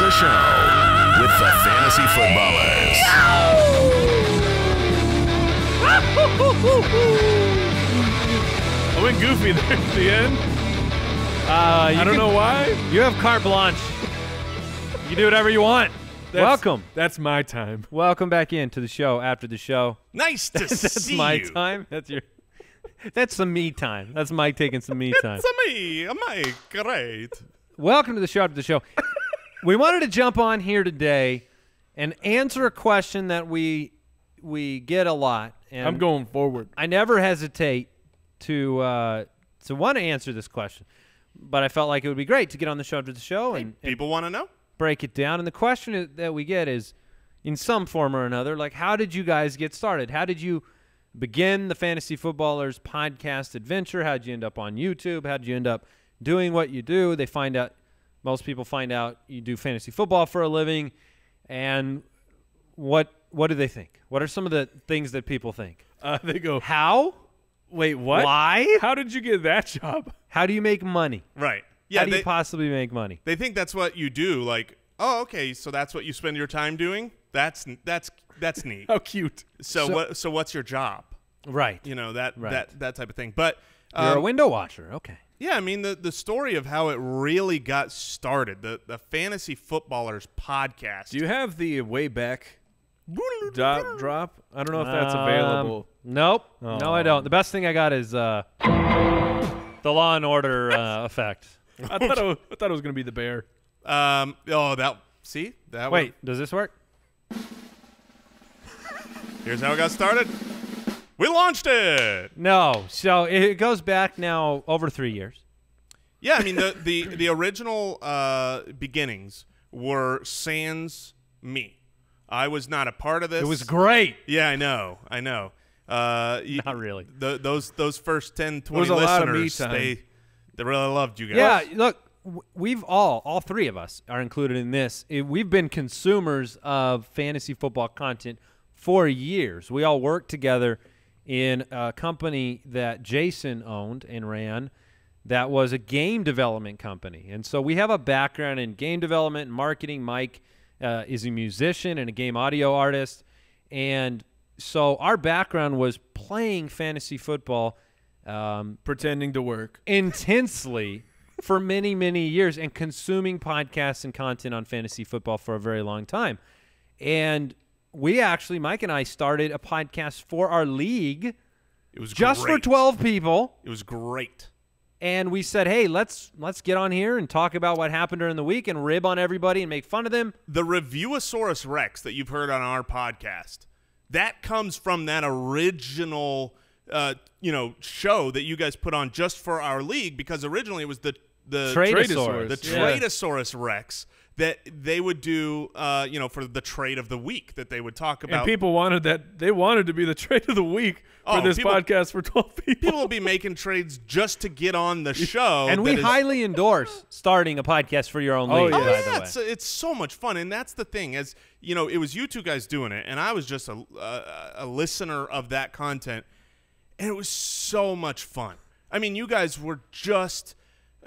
the show with the Fantasy Footballers. I went goofy there at the end. I don't know why. You have carte blanche. You do whatever you want. Welcome. That's my time. Welcome back into the show after the show. Nice to That's see my you. time. That's some me time. That's Mike taking some me time. It's me, Mike. Great. Welcome to the show after the show. We wanted to jump on here today and answer a question that we get a lot. And I'm going forward. I never hesitate to want to answer this question, but I felt like it would be great to get on the show after the show and People want to know? break it down. And the question that we get is, in some form or another, like, how did you guys get started? How did you begin the Fantasy Footballers podcast adventure? How did you end up on YouTube? How did you end up doing what you do? Most people find out you do fantasy football for a living, and what do they think? What are some of the things that people think? They go, How? wait, what? Why? How did you get that job? How do you make money? Right. How Yeah, do you possibly make money? they think that's what you do. Like, oh, okay, so that's what you spend your time doing? That's neat. How cute. So what's your job? Right. You know, that Right. that type of thing. But You're a window washer. Okay. yeah, I mean the story of how it really got started, the Fantasy Footballers podcast. Do you have the way back drop? I don't know if that's available. Nope. No, I don't. The best thing I got is the Law and Order effect. I thought it was going to be the bear. Wait, does this work? Here's how it got started. We launched it. No. So it goes back now over 3 years. Yeah, I mean the original beginnings were sans me. I was not a part of this. It was great. Yeah, I know. Not really. Those first 10, 20 was a lot of me listeners, time. they really loved you guys. Yeah, look, we've all three of us are included in this. We've been consumers of fantasy football content for years. We all worked together in a company that Jason owned and ran that was a game development company. And so we have a background in game development and marketing. Mike is a musician and a game audio artist. And so our background was playing fantasy football Pretending to work. intensely for many, many years and consuming podcasts and content on fantasy football for a very long time. And we actually, Mike and I, started a podcast for our league It was just great. for 12 people. It was great. And we said, hey, let's get on here and talk about what happened during the week and rib on everybody and make fun of them. The Reviewosaurus Rex that you've heard on our podcast, that comes from that original show that you guys put on just for our league, because originally it was the Tradosaurus. The Yeah. Tradosaurus Rex that they would do, for the trade of the week that they would talk about. And people wanted that. They wanted to be the trade of the week for this podcast for 12 people. People will be making trades just to get on the show. And we that is- highly endorse starting a podcast for your own Oh, league, yeah. by Oh, the yeah, way. it's so much fun, and that's the thing. As you know, it was you two guys doing it, and I was just a listener of that content, and it was so much fun. I mean, you guys were just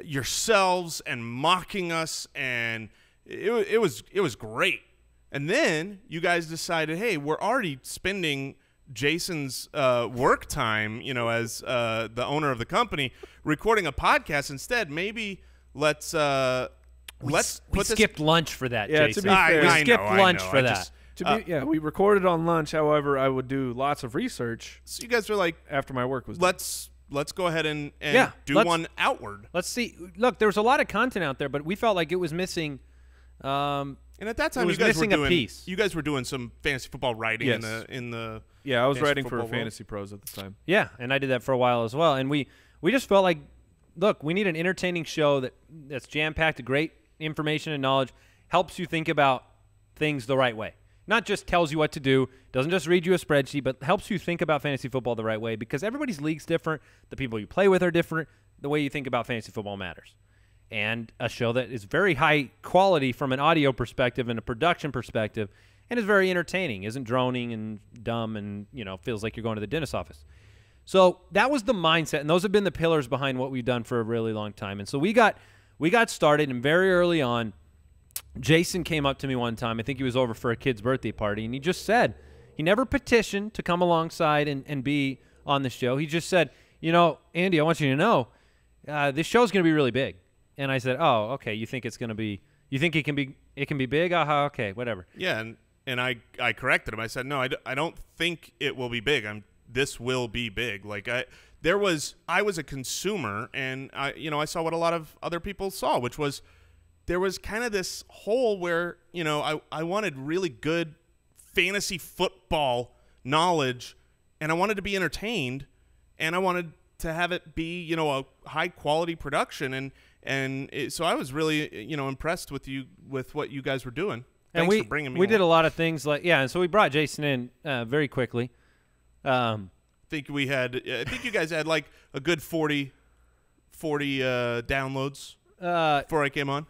yourselves and mocking us, and it was great. And then you guys decided, hey, we're already spending Jason's work time, as the owner of the company, recording a podcast instead. Maybe let's put We this. skipped lunch for that, Yeah, to Jason. be fair. We I skipped know, lunch I for know. that. We recorded on lunch. However, I would do lots of research So you guys were like, after my work was done. let's go ahead and Yeah, do let's- one outward. Let's see. Look, there was a lot of content out there, but we felt like it was missing. And at that time, was you guys were missing a doing piece. You guys were doing some fantasy football writing Yes. in the. Yeah, I was Fantasy writing for football world. Fantasy Pros at the time. Yeah, and I did that for a while as well. And we just felt like, look, we need an entertaining show that's jam-packed with great information and knowledge, helps you think about things the right way. Not just tells you what to do, doesn't just read you a spreadsheet, but helps you think about fantasy football the right way, because everybody's league's different. The people you play with are different. The way you think about fantasy football matters. And a show that is very high quality from an audio perspective and a production perspective, and is very entertaining, isn't droning and dumb and, feels like you're going to the dentist's office. So that was the mindset, and those have been the pillars behind what we've done for a really long time. And so we got started, and very early on, Jason came up to me one time. I think he was over for a kid's birthday party, and he just said he never petitioned to come alongside and be on the show. He just said, you know, Andy, I want you to know this show's going to be really big. And I said, oh, okay. You think it's going to be? You think it can be big? Okay, whatever. Yeah, and I corrected him. I said, no, I don't think it will be big. This will be big. Like I was a consumer, and I saw what a lot of other people saw, which was there was kind of this hole where, I wanted really good fantasy football knowledge, and I wanted to be entertained, and I wanted to have it be, a high quality production, so I was really, impressed with what you guys were doing. Thanks for bringing me. We did a lot of things and so we brought Jason in very quickly. I think you guys had like a good 40 downloads before I came on.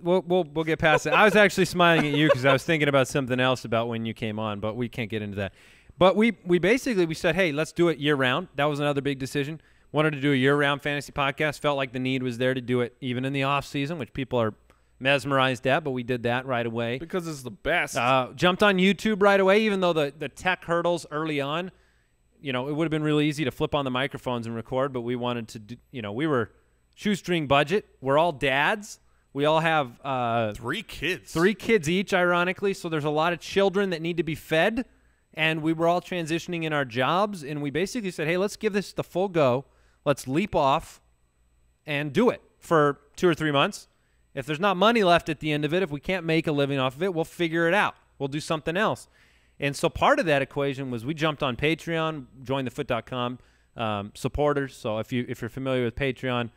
We'll get past it. I was actually smiling at you because I was thinking about something else about when you came on, but we can't get into that. But we basically said, hey, let's do it year round. That was another big decision. Wanted to do a year-round fantasy podcast. Felt like the need was there to do it even in the off season, which people are mesmerized at, but we did that right away. Because it's the best. Jumped on YouTube right away, even though the tech hurdles early on, it would have been really easy to flip on the microphones and record, but we wanted to do, we were shoestring budget. We're all dads. We all have 3 kids. 3 kids each, ironically, so there's a lot of children that need to be fed, and we were all transitioning in our jobs, and we basically said, hey, let's give this the full go. Let's leap off and do it for 2 or 3 months. If there's not money left at the end of it, if we can't make a living off of it, we'll figure it out. We'll do something else. And so part of that equation was we jumped on Patreon, jointhefoot.com supporters. So if you're familiar with Patreon,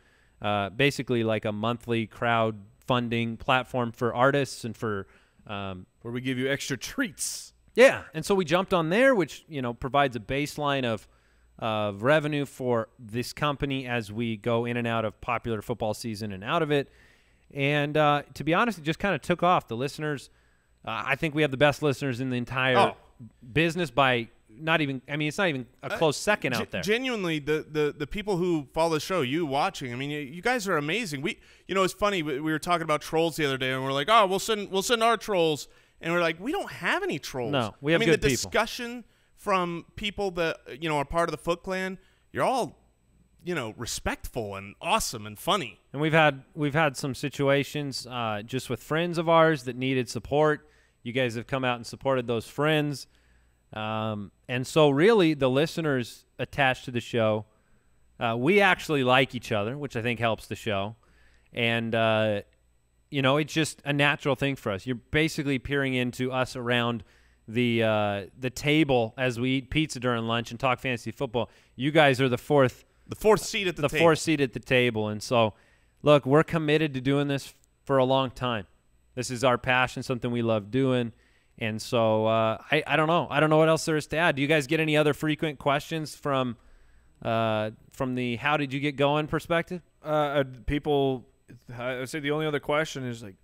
basically like a monthly crowdfunding platform for artists and for where we give you extra treats. Yeah, and so we jumped on there, which provides a baseline of revenue for this company as we go in and out of popular football season and out of it. And to be honest, it just kind of took off. The listeners, I think we have the best listeners in the entire business by not even – it's not even a close second out there. Genuinely, the people who follow the show, you watching, you guys are amazing. It's funny. We were talking about trolls the other day, and we're like, oh, we'll send our trolls. And we're like, we don't have any trolls. No, we have good the people. Discussion from people that are part of the Foot Clan, you're all respectful and awesome and funny. And we've had some situations just with friends of ours that needed support. You guys have come out and supported those friends, and so really the listeners attached to the show, we actually like each other, which I think helps the show, and it's just a natural thing for us. You're basically peering into us around the table as we eat pizza during lunch and talk fantasy football. You guys are the fourth seat at the table. The fourth seat at the table. And so, look, we're committed to doing this for a long time. This is our passion, something we love doing. And so I don't know. I don't know what else there is to add. Do you guys get any other frequent questions from the how did you get going perspective? People, I would say the only other question is like,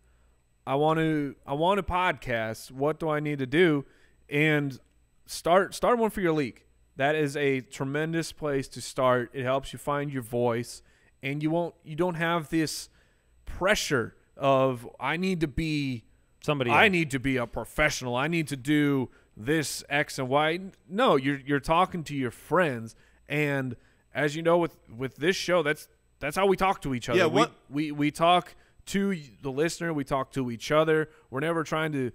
I want to podcast. What do I need to do? And start one for your league. That is a tremendous place to start. It helps you find your voice, and you don't have this pressure of I need to be somebody. I need to be a professional. I need to do this X and Y. No, you're talking to your friends, and as you know, with this show, that's how we talk to each other. Yeah, we talk to the listener, we talk to each other. We're never trying to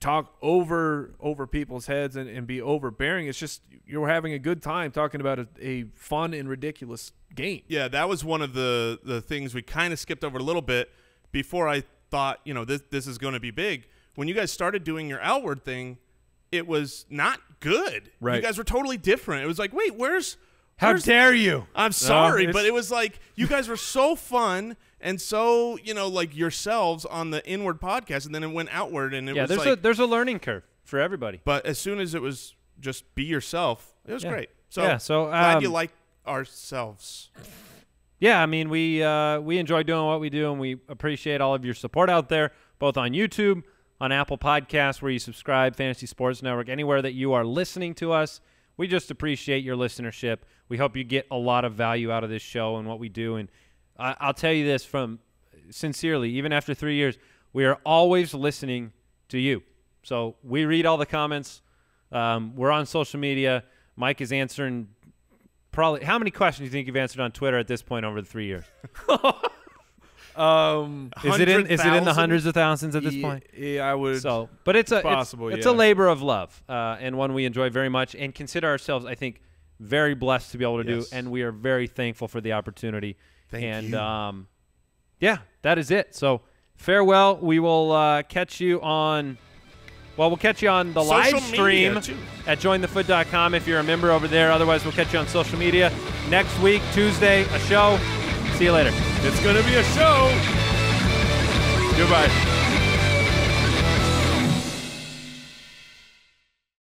talk over people's heads and be overbearing. It's just you're having a good time talking about a fun and ridiculous game. Yeah, that was one of the things we kind of skipped over a little bit before I thought, this is going to be big. When you guys started doing your outward thing, it was not good. Right. You guys were totally different. It was like, wait, How dare you? I'm sorry, but it was like you guys were so fun and so, like yourselves on the inward podcast, and then it went outward, and it was there's a learning curve for everybody. But as soon as it was just be yourself, it was great. So, glad you like ourselves. Yeah, we enjoy doing what we do, and we appreciate all of your support out there, both on YouTube, on Apple Podcasts, where you subscribe, Fantasy Sports Network, anywhere that you are listening to us. We just appreciate your listenership. We hope you get a lot of value out of this show and what we do. And I'll tell you this sincerely, even after 3 years, We are always listening to you. So we read all the comments. We're on social media. Mike is answering probably – how many questions do you think you've answered on Twitter at this point over the 3 years? Is it in the hundreds of thousands at this point? Yeah, I would. So, but it's possible, it's yeah. a labor of love, and one we enjoy very much, and consider ourselves, I think, very blessed to be able to Yes. do, and we are very thankful for the opportunity. Thank you. you. That is it. So farewell. We will catch you on. Well, we'll catch you on the Social live stream media, too. at jointhefoot.com if you're a member over there. Otherwise, we'll catch you on social media next week, Tuesday, a show. See you later. It's going to be a show. Goodbye.